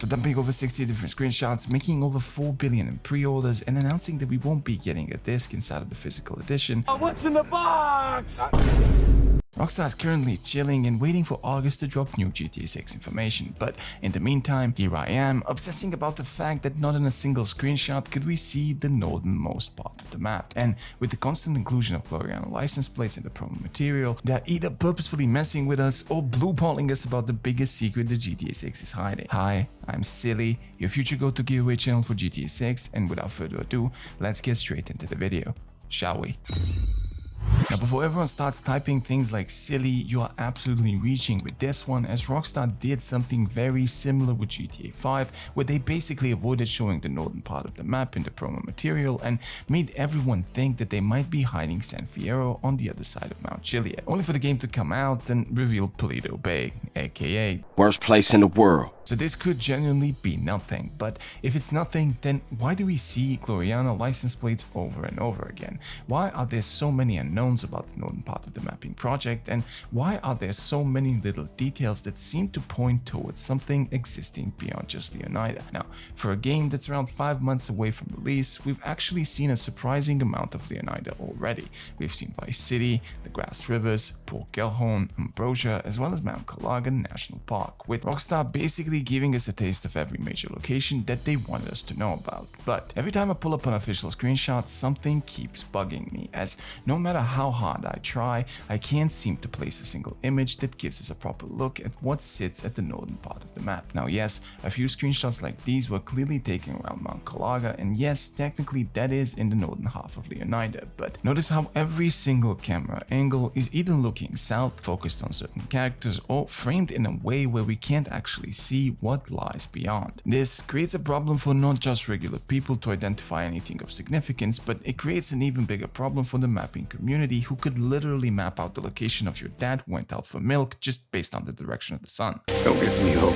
for dumping over 60 different screenshots, making over 4 billion in pre-orders, and announcing that we won't be getting a disc inside of the physical edition. What's in the box? Rockstar is currently chilling and waiting for August to drop new GTA 6 information, but in the meantime, here I am, obsessing about the fact that not in a single screenshot could we see the northernmost part of the map. And with the constant inclusion of Gloriana license plates in the promo material, they're either purposefully messing with us or blueballing us about the biggest secret that GTA 6 is hiding. Hi, I'm Silly, your future go-to giveaway channel for GTA 6, and without further ado, let's get straight into the video, shall we? Now, before everyone starts typing things like silly, you are absolutely reaching with this one, as Rockstar did something very similar with GTA 5, where they basically avoided showing the northern part of the map in the promo material and made everyone think that they might be hiding San Fierro on the other side of Mount Chiliad, only for the game to come out and reveal Paleto Bay, aka worst place in the world. So this could genuinely be nothing, but if it's nothing, then why do we see Gloriana license plates over and over again? Why are there so many unknowns about the northern part of the mapping project, and why are there so many little details that seem to point towards something existing beyond just Leonida? Now, for a game that's around 5 months away from release, we've actually seen a surprising amount of Leonida already. We've seen Vice City, the Grass Rivers, Port Gellhorn, Ambrosia, as well as Mount Calaga National Park, with Rockstar basically giving us a taste of every major location that they wanted us to know about. But every time I pull up an official screenshot, something keeps bugging me, as no matter how hard I try, I can't seem to place a single image that gives us a proper look at what sits at the northern part of the map. Now yes, a few screenshots like these were clearly taken around Mount Calaga, and yes, technically that is in the northern half of Leonida, but notice how every single camera angle is either looking south, focused on certain characters, or framed in a way where we can't actually see what lies beyond. This creates a problem for not just regular people to identify anything of significance, but it creates an even bigger problem for the mapping community, who could literally map out the location of your dad who went out for milk just based on the direction of the sun. Don't give me hope.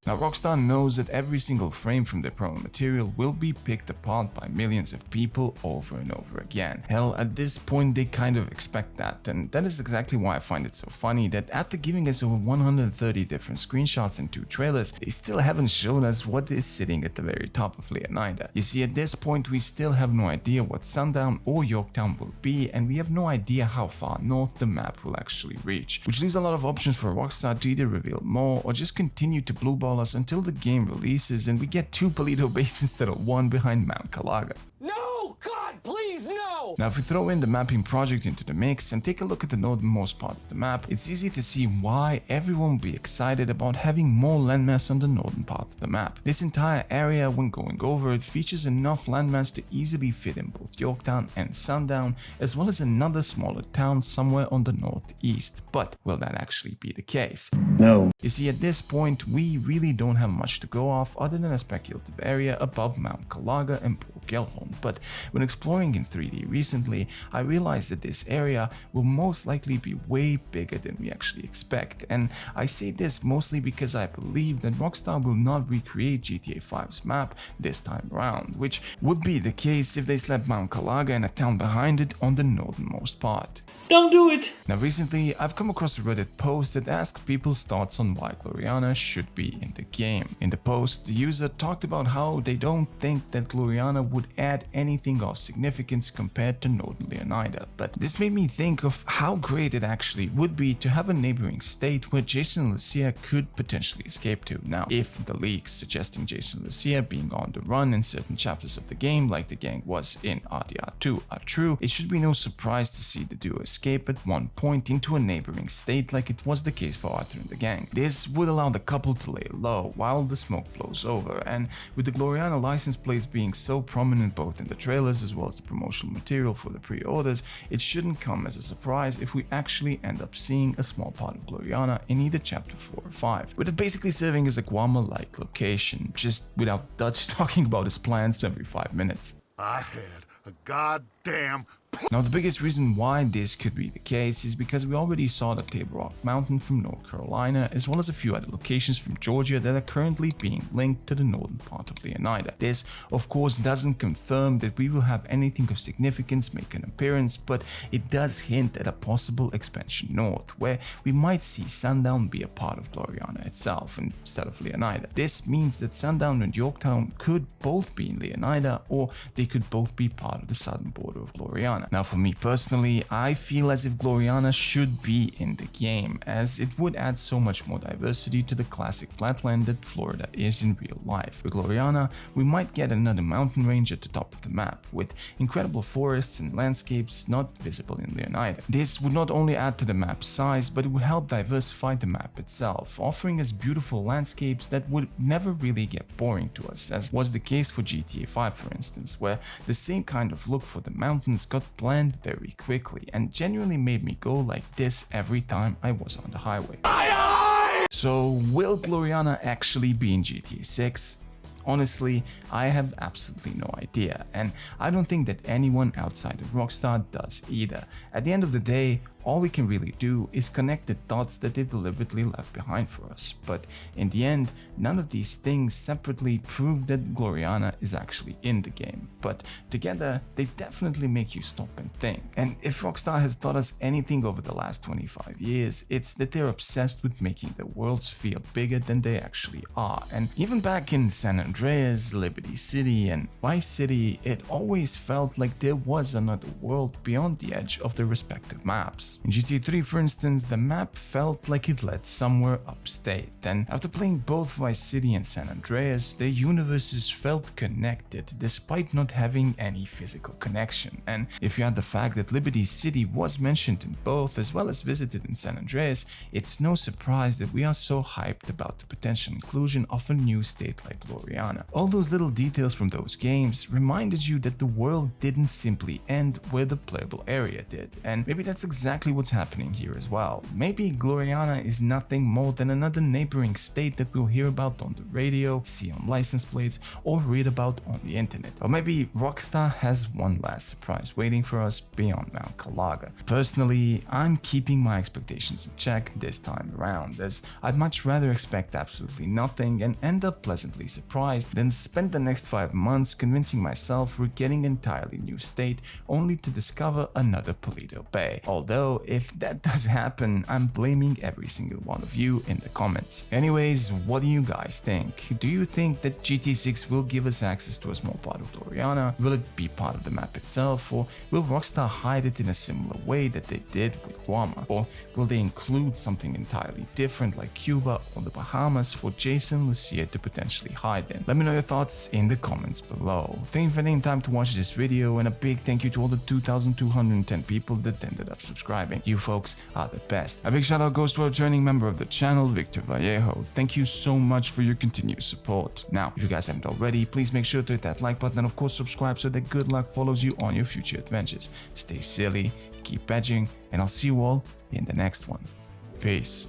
Now, Rockstar knows that every single frame from their promo material will be picked apart by millions of people over and over again. Hell, at this point they kind of expect that, and that is exactly why I find it so funny that after giving us over 130 different screenshots and 2 trailers, they still haven't shown us what is sitting at the very top of Leonida. You see, at this point we still have no idea what Sundown or Yorktown will be, and we have no idea how far north the map will actually reach, which leaves a lot of options for Rockstar to either reveal more or just continue to blueball us until the game releases and we get 2 Paleto Bays instead of 1 behind Mount Calaga. No! God, please, no! Now, if we throw in the mapping project into the mix and take a look at the northernmost part of the map, it's easy to see why everyone will be excited about having more landmass on the northern part of the map. This entire area, when going over it, features enough landmass to easily fit in both Yorktown and Sundown, as well as another smaller town somewhere on the northeast. But will that actually be the case? No. You see, at this point, we really don't have much to go off other than a speculative area above Mount Calaga and Port Gellhorn, but when exploring in 3D recently, I realized that this area will most likely be way bigger than we actually expect, and I say this mostly because I believe that Rockstar will not recreate GTA 5's map this time around, which would be the case if they slapped Mount Calaga and a town behind it on the northernmost part. Don't do it! Now recently, I've come across a Reddit post that asked people's thoughts on why Gloriana should be in the game. In the post, the user talked about how they don't think that Gloriana would add anything of significance compared to northern Leonida, but this made me think of how great it actually would be to have a neighboring state where Jason and Lucia could potentially escape to. Now, if the leaks suggesting Jason and Lucia being on the run in certain chapters of the game, like the gang was in RDR2, are true, it should be no surprise to see the duo escape at one point into a neighboring state like it was the case for Arthur and the gang. This would allow the couple to lay low while the smoke blows over, and with the Gloriana license plates being so prominent both in the trailers as well as the promotional material for the pre-orders, it shouldn't come as a surprise if we actually end up seeing a small part of Gloriana in either chapter 4 or 5, with it basically serving as a Guarma-like location, just without Dutch talking about his plans every 5 minutes. I had a goddamn Now, the biggest reason why this could be the case is because we already saw the Table Rock Mountain from North Carolina, as well as a few other locations from Georgia that are currently being linked to the northern part of Leonida. This, of course, doesn't confirm that we will have anything of significance make an appearance, but it does hint at a possible expansion north, where we might see Sundown be a part of Gloriana itself instead of Leonida. This means that Sundown and Yorktown could both be in Leonida, or they could both be part of the southern border of Gloriana. Now, for me personally, I feel as if Gloriana should be in the game, as it would add so much more diversity to the classic flatland that Florida is in real life. With Gloriana, we might get another mountain range at the top of the map, with incredible forests and landscapes not visible in Leonida. This would not only add to the map's size, but it would help diversify the map itself, offering us beautiful landscapes that would never really get boring to us, as was the case for GTA 5 for instance, where the same kind of look for the mountains got bland very quickly and genuinely made me go like this every time I was on the highway. So will Gloriana actually be in GTA 6? Honestly, I have absolutely no idea, and I don't think that anyone outside of Rockstar does either. At the end of the day, all we can really do is connect the dots that they deliberately left behind for us, but in the end, none of these things separately prove that Gloriana is actually in the game, but together they definitely make you stop and think. And if Rockstar has taught us anything over the last 25 years, it's that they're obsessed with making their worlds feel bigger than they actually are. And even back in San Andreas, Liberty City and Vice City, it always felt like there was another world beyond the edge of their respective maps. In GTA 3, for instance, the map felt like it led somewhere upstate, and after playing both Vice City and San Andreas, their universes felt connected despite not having any physical connection. And if you add the fact that Liberty City was mentioned in both as well as visited in San Andreas, it's no surprise that we are so hyped about the potential inclusion of a new state like Gloriana. All those little details from those games reminded you that the world didn't simply end where the playable area did, and maybe that's exactly what's happening here as well. Maybe Gloriana is nothing more than another neighboring state that we'll hear about on the radio, see on license plates, or read about on the internet. Or maybe Rockstar has one last surprise waiting for us beyond Mount Calaga. Personally, I'm keeping my expectations in check this time around, as I'd much rather expect absolutely nothing and end up pleasantly surprised than spend the next 5 months convincing myself we're getting an entirely new state only to discover another Paleto Bay. Although, if that does happen, I'm blaming every single one of you in the comments. Anyways, what do you guys think? Do you think that GTA 6 will give us access to a small part of Gloriana? Will it be part of the map itself, or will Rockstar hide it in a similar way that they did with Guarma? Or will they include something entirely different like Cuba or the Bahamas for Jason and Lucia to potentially hide in? Let me know your thoughts in the comments below. Thank you for taking time to watch this video, and a big thank you to all the 2,210 people that ended up subscribing. You folks are the best. A big shout out goes to our returning member of the channel, Victor Vallejo. Thank you so much for your continued support. Now, if you guys haven't already, please make sure to hit that like button and of course subscribe so that good luck follows you on your future adventures. Stay silly, keep edging, and I'll see you all in the next one. Peace.